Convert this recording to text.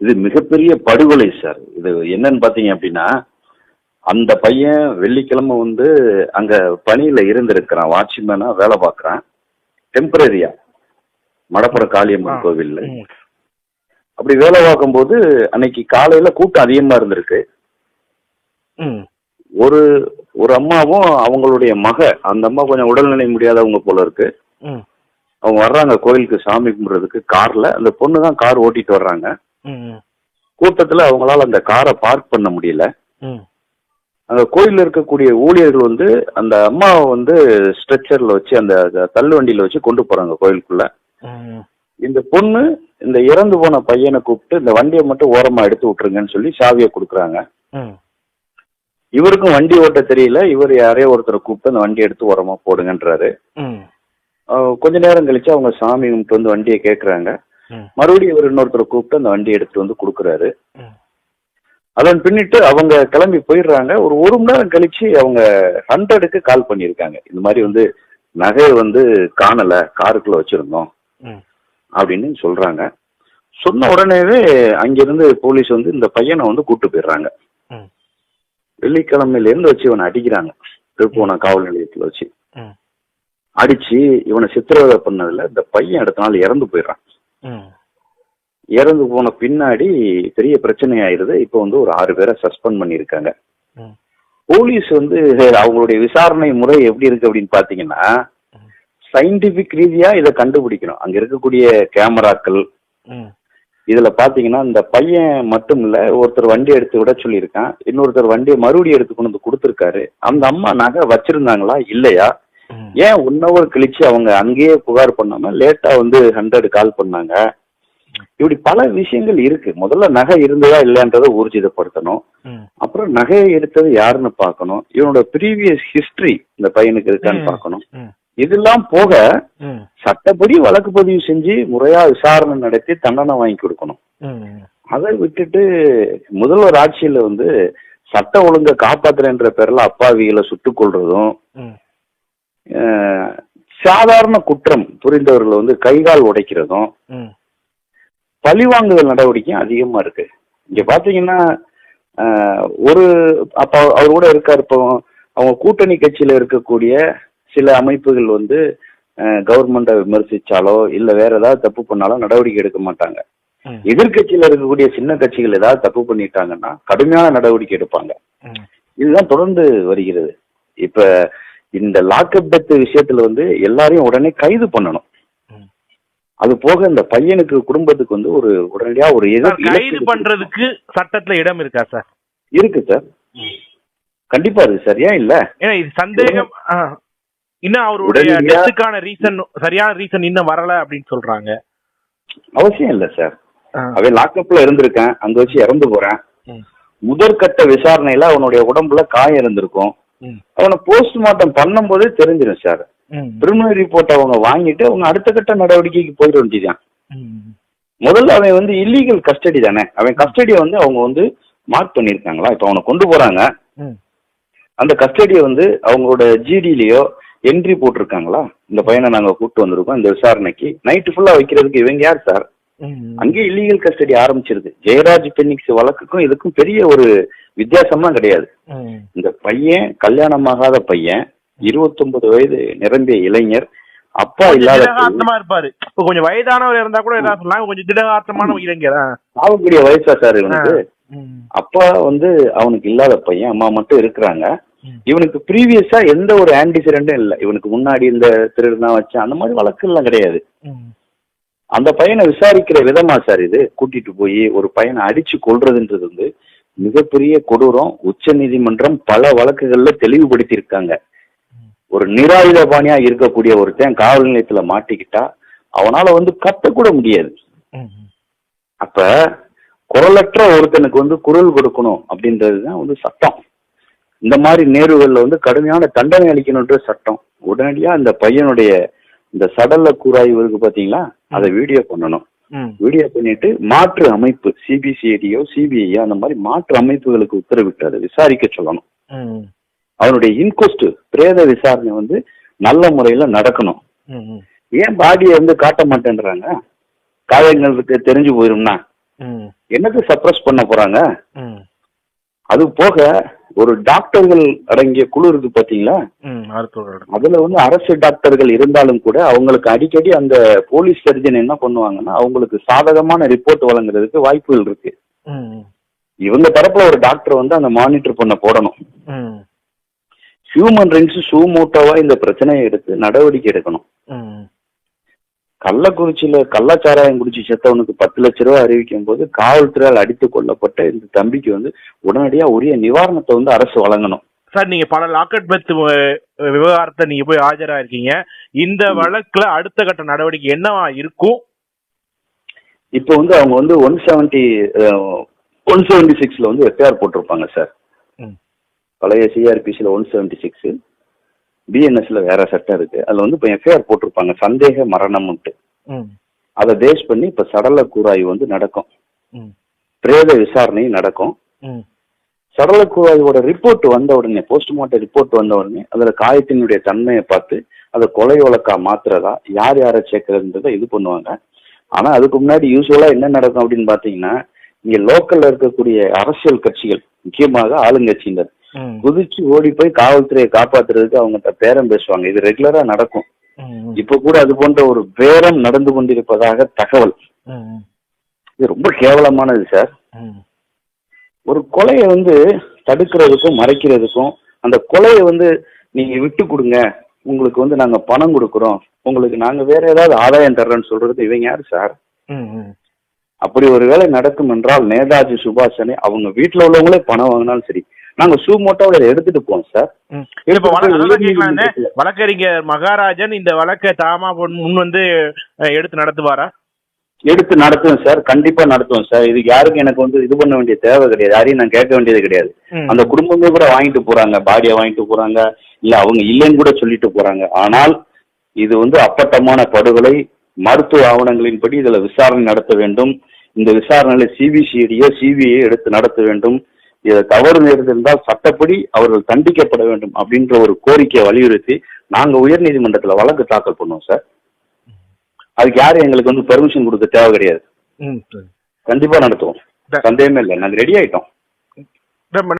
இது மிகப்பெரிய படுகொலை சார். இது என்னன்னு பாத்தீங்க அப்படின்னா, அந்த பையன் வெள்ளிக்கிழமை வந்து அங்க பணியில இருந்திருக்கிறான், வாட்ச்மேனா வேலை பார்க்கறான், டெம்பரரியா மடப்புற காளியம்மன் கோவில்ல. அப்படி வேலை பார்க்கும்போது அன்னைக்கு காலையில கூட்டம் அதிகமா இருந்திருக்கு. ஒரு ஒரு அம்மாவும் அவங்களுடைய அந்த அம்மா கொஞ்சம் உடல்நிலை முடியாதவங்க போல இருக்கு. அவங்க வர்றாங்க கோயிலுக்கு சாமி கும்பிடுறதுக்கு கார்ல. அந்த பொண்ணு தான் கார் ஓட்டிட்டு வர்றாங்க. கூட்டத்துல அவங்களால அந்த காரை பார்க் பண்ண முடியல. அந்த கோயில்ல இருக்கக்கூடிய ஊழியர்கள் வந்து அந்த அம்மாவை வந்து ஸ்ட்ரெச்சர்ல வச்சு அந்த தள்ளு வண்டியில வச்சு கொண்டு போறாங்க கோயிலுக்குள்ள. இந்த பொண்ணு இந்த இறந்து போன பையனை கூப்பிட்டு இந்த வண்டியை மட்டும் ஓரமா எடுத்து விட்டுருங்கன்னு சொல்லி சாவியை கொடுக்குறாங்க. இவருக்கும் வண்டி ஓட்ட தெரியல. இவர் யாரையோ ஒருத்தரை கூப்பிட்டு அந்த வண்டியை எடுத்து ஓரமா போடுங்கன்றாரு. கொஞ்ச நேரம் கழிச்சு அவங்க சாமி கும்பிட்டு வந்து வண்டியை கேட்கறாங்க. மறுபடியும் இவர் இன்னொருத்தரை கூப்பிட்டு அந்த வண்டியை எடுத்து வந்து கொடுக்குறாரு. அதன் பின்னிட்டு அவங்க கிளம்பி போயிடுறாங்க. ஒரு மணி நேரம் கழிச்சு அவங்க 100க்கு கால் பண்ணியிருக்காங்க. இந்த மாதிரி வந்து நகையை வந்து காணல, காருக்குள்ள வச்சிருந்தோம் அப்படின்னு சொல்றாங்க. சொன்ன உடனேவே அங்கிருந்து போலீஸ் வந்து இந்த பையனை வந்து கூட்டு போயிடுறாங்க. வெள்ளிக்கிழமையில இருந்து வச்சு இவனை அடிக்கிறாங்க. திருப்பூணம் காவல் நிலையத்துல வச்சு அடிச்சு இவனை சித்திரவதை பண்ணதுல இந்த பையன் அடுத்த நாள் இறந்து போயிடுறான். இறந்து போன பின்னாடி பெரிய பிரச்சனை ஆயிருது. இப்போ வந்து ஒரு 6 பேரை சஸ்பெண்ட் பண்ணியிருக்காங்க. போலீஸ் வந்து அவங்களுடைய விசாரணை முறை எப்படி இருக்கு அப்படின்னு பாத்தீங்கன்னா, சயின்டிபிக் ரீதியா இதை கண்டுபிடிக்கணும். அங்க இருக்கக்கூடிய கேமராக்கள் இதுல பாத்தீங்கன்னா இந்த பையன் மட்டும் இல்ல, ஒருத்தர் வண்டி எடுத்து விட சொல்லியிருக்கான், இன்னொருத்தர் வண்டியை மறுபடியும் எடுத்து கொண்டு வந்து கொடுத்துருக்காரு. அந்த அம்மா நகை வச்சிருந்தாங்களா இல்லையா, ஏன் 1 hour கழிச்சு அவங்க அங்கேயே புகார் பண்ணாம லேட்டா வந்து 100 கால் பண்ணாங்க. இப்படி பல விஷயங்கள் இருக்கு. முதல்ல நகை இருந்ததா இல்லைன்றதை ஊர்ஜிதப்படுத்தணும். அப்புறம் நகையை எடுத்தது யாருன்னு பார்க்கணும். இவனோட ப்ரீவியஸ் ஹிஸ்டரி இந்த பையனுக்கு இருக்கான்னு பார்க்கணும். இதெல்லாம் போக சட்டப்படி வழக்கு பதிவு செஞ்சு முறையா விசாரணை நடத்தி தண்டனை வாங்கி கொடுக்கணும். அதை விட்டுட்டு முதல்வர் ஆட்சியில வந்து சட்ட ஒழுங்கை காப்பாத்துறன்ற பேர்ல அப்பாவிகளை சுட்டுக் கொள்றதும், சாதாரண குற்றம் புரிந்தவர்களை வந்து கைகால் உடைக்கிறதும், பழிவாங்குதல் நடவடிக்கையும் அதிகமா இருக்கு. இங்க பாத்தீங்கன்னா அப்ப அவர் கூட இருக்காரு. இப்போ அவங்க கூட்டணி கட்சியில இருக்கக்கூடிய சில அமைப்புகள் வந்து கவர்மெண்ட்டை விமர்சிச்சாலோ இல்ல வேற ஏதாவது தப்பு பண்ணாலோ நடவடிக்கை எடுக்க மாட்டாங்க. எதிர்கட்சியில இருக்கக்கூடிய சின்ன கட்சிகள் ஏதாவது தப்பு பண்ணிட்டாங்கன்னா கடுமையான நடவடிக்கை எடுப்பாங்க. இதுதான் தொடர்ந்து வருகிறது. இப்ப இந்த லாக்அப் டெத் விஷயத்துல வந்து எல்லாரையும் உடனே கைது பண்ணணும். அது போக இந்த பையனுக்கு குடும்பத்துக்கு வந்து ஒரு உடனடியா ஒரு கைது பண்றதுக்கு சட்டத்துல இடம் இருக்கா சார்? இருக்கு சார், கண்டிப்பா இருக்கு சார். ஏன் இல்ல? ஏன்னா இது சந்தேகம் இன்னும் அவருடைய டெத்துக்கான ரீசன் சரியான ரீசன் இன்னும் வரல அப்படின்னு சொல்றாங்க. அவசியம் இல்ல சார். அவன் லாக்அப்ல இருந்திருக்கேன், அங்க வச்சு இறந்து போறேன். முதற்கட்ட விசாரணையில அவனுடைய உடம்புல காயம் இருந்திருக்கும். அவனை போஸ்ட்மார்ட்டம் பண்ணும் போதே தெரிஞ்சிடும் சார். பிரிமினரி ரிப்போர்ட் அவங்க வாங்கிட்டு அவங்க அடுத்த கட்ட நடவடிக்கைக்கு போயிட வேண்டியதான். முதல்ல அவன் வந்து இல்லீகல் கஸ்டடி தானே. அவன் கஸ்டடியை வந்து அவங்க வந்து மார்க் பண்ணிருக்காங்களா? இப்ப அவனை கொண்டு போறாங்க, அந்த கஸ்டடியை வந்து அவங்களோட ஜிடிலயோ என்ட்ரி போட்டிருக்காங்களா? இந்த பையனை நாங்க கூப்பிட்டு வந்திருக்கோம் இந்த விசாரணைக்கு, நைட்டு ஃபுல்லா வைக்கிறதுக்கு இவங்க யார் சார்? அங்கே இல்லீகல் கஸ்டடி ஆரம்பிச்சிருது. ஜெயராஜ் பென்னிக்ஸ் வழக்குக்கும் இதுக்கும் பெரிய ஒரு வித்தியாசம்லாம் கிடையாது. இந்த பையன் கல்யாணமாகாத பையன், 29 வயது நிரம்பிய இளைஞர், அப்பா இல்லாத இருப்பாரு. கொஞ்சம் வயதானவர் இருந்தா கூட என்ன சொல்லலாம், கொஞ்சம் திடகாத்தமான இளைஞர் ஆகக்கூடிய வயசா சார் இவனுக்கு. அப்பா வந்து அவனுக்கு இல்லாத பையன், அம்மா மட்டும் இருக்கிறாங்க. இவனுக்கு ப்ரீவியஸா எந்த ஒரு ஆன்டிசிடென்டும் இல்லை. இவனுக்கு முன்னாடி இந்த திருடுனா வச்சா அந்த மாதிரி வழக்கு எல்லாம் கிடையாது. அந்த பையனை விசாரிக்கிற விதமா சார் இது கூட்டிட்டு போய் ஒரு பையனை அடிச்சு கொள்றதுன்றது வந்து மிகப்பெரிய கொடூரம். உச்ச நீதிமன்றம் பல வழக்குகள்ல தெளிவுபடுத்தி இருக்காங்க. ஒரு நிராயுதபாணியா இருக்கக்கூடிய ஒருத்தன் காவல் நிலையத்துல மாட்டிக்கிட்டா அவனால வந்து கத்தக்கூட முடியாது. அப்ப குரலற்ற ஒருத்தனுக்கு வந்து குரல் கொடுக்கணும் அப்படின்றதுதான் வந்து சட்டம். இந்த மாதிரி நேர்வுகள்ல வந்து கடுமையான தண்டனை அளிக்கணுன்ற சட்டம். உடனடியா இந்த பையனுடைய இந்த சடல கூராய்வு இருக்கு பாத்தீங்களா, அதை வீடியோ பண்ணணும். வீடியோ பண்ணிட்டு மாற்று அமைப்பு சிபிசிஐடியோ சிபிஐயோ அந்த மாதிரி மாற்று அமைப்புகளுக்கு உத்தரவிட்டு அதை விசாரிக்க சொல்லணும். அவனுடைய இன்கொஸ்ட் பிரேத விசாரணை வந்து நல்ல முறையில நடக்கணும். ஏன் பாடியை வந்து காட்ட மாட்டேன்றாங்க? காயங்களுக்கு தெரிஞ்சு போயிரும்னா என்னது சப்ரஸ் பண்ண போறாங்க? அது போக ஒரு டாக்டர்கள் அடங்கிய குழு இருக்கு பாத்தீங்களா? அதுல வந்து அரசு டாக்டர்கள் இருந்தாலும் கூட அவங்களுக்கு அடிக்கடி அந்த போலீஸ் சர்ஜன் என்ன பண்ணுவாங்கன்னா அவங்களுக்கு சாதகமான ரிப்போர்ட் வழங்குறதுக்கு வாய்ப்புகள் இருக்கு. இவங்க தரப்புல ஒரு டாக்டர் வந்து அந்த மானிட்டர் பண்ண போடணும். ஹியூமன் ரைட்ஸ் சூமோட்டோவா இந்த பிரச்சனையை எடுத்து நடவடிக்கை எடுக்கணும். கள்ளக்குறிச்சியில கள்ளச்சாராயம் குடிச்சு செத்தவனுக்கு 10 லட்ச ரூபாய் அறிவிக்கும் போது காவல்துறையால் அடித்து கொல்லப்பட்ட இந்த தம்பிக்கு வந்து உடனடியா உரிய நிவாரணத்தை வந்து அரசு வழங்கணும். சார், நீங்க பல லாக்கெட் பெத் விவகாரத்தை நீங்க போய் ஆஜரா இருக்கீங்க. இந்த வழக்குல அடுத்த கட்ட நடவடிக்கை என்னவா இருக்கும்? இப்ப வந்து அவங்க வந்து 176ல வந்து எஃப்ஐஆர் போட்டிருப்பாங்க சார். பழைய சிஆர்பிசில 176, பிஎன்எஸ்ல வேற சட்டம் இருக்கு. அதுல வந்து இப்ப எஃப்ஐஆர் போட்டிருப்பாங்க சந்தேக மரணம்ட்டு. அதை பேஸ் பண்ணி இப்ப சடல கூராய்வு வந்து நடக்கும், பிரேத விசாரணையும் நடக்கும். சடல கூராய்வோட ரிப்போர்ட் வந்த உடனே, போஸ்ட்மார்ட்டம் ரிப்போர்ட் வந்த உடனே அதுல காயத்தினுடைய தன்மையை பார்த்து அதை கொலை வழக்கா மாத்துறதா, யார் யாரை சேர்க்கறதுன்றதை இது பண்ணுவாங்க. ஆனா அதுக்கு முன்னாடி யூஸ்வலா என்ன நடக்கும் அப்படின்னு பாத்தீங்கன்னா, இங்க லோக்கல்ல இருக்கக்கூடிய அரசியல் கட்சிகள், முக்கியமாக ஆளுங்கட்சியினர் குதிச்சு ஓடி போய் காவல்துறையை காப்பாத்துறதுக்கு அவங்க பேரம் பேசுவாங்க. இது ரெகுலரா நடக்கும். இப்ப கூட அது போன்ற ஒரு பேரம் நடந்து கொண்டிருப்பதாக தகவல். இது ரொம்ப கேவலமானது சார். ஒரு கொலையை வந்து தடுக்கிறதுக்கும் மறைக்கிறதுக்கும், அந்த கொலையை வந்து நீங்க விட்டு கொடுங்க, உங்களுக்கு வந்து நாங்க பணம் கொடுக்குறோம், உங்களுக்கு நாங்க வேற ஏதாவது ஆதாயம் தர்றோம்னு சொல்றது இவங்க யாரு சார்? அப்படி ஒரு வேலை நடக்கும் என்றால் நேதாஜி சுபாஷனை அவங்க வீட்டுல உள்ளவங்களே பணம் வாங்கினாலும் சரி, நாங்க சூமோட்டோட எடுத்துட்டு போவோம் சார். வழக்கறிஞர் மகாராஜன் இந்த வழக்கை தாமா முன் வந்து எடுத்து நடத்துவாரா? எடுத்து நடத்துவேன் சார், கண்டிப்பா நடத்துவேன் சார். இதுக்கு யாருக்கும் எனக்கு வந்து இது பண்ண வேண்டிய தேவை கிடையாது, யாரையும் நான் கேட்க வேண்டியது கிடையாது. அந்த குடும்பமே கூட வாங்கிட்டு போறாங்க, பாடியை வாங்கிட்டு போறாங்க, இல்ல அவங்க இல்லைன்னு கூட சொல்லிட்டு போறாங்க. ஆனால் இது வந்து அப்பட்டமான படுகொலை. மருத்துவ ஆவணங்களின்படி இதுல விசாரணை நடத்த வேண்டும். இந்த விசாரணையில சிபிஐ எடுத்து நடத்த வேண்டும். இதை தவறு நேர்ந்திருந்தால் சட்டப்படி அவர்கள் தண்டிக்கப்பட வேண்டும் அப்படின்ற ஒரு கோரிக்கையை வலியுறுத்தி நாங்க உயர்நீதிமன்றத்துல வழக்கு தாக்கல் பண்ணுவோம் சார். அதுக்கு யாரும் எங்களுக்கு வந்து பெர்மிஷன் கொடுக்க தேவை கிடையாது. கண்டிப்பா நடத்துவோம், சந்தேகமே இல்லை. நாங்க ரெடி ஆயிட்டோம்.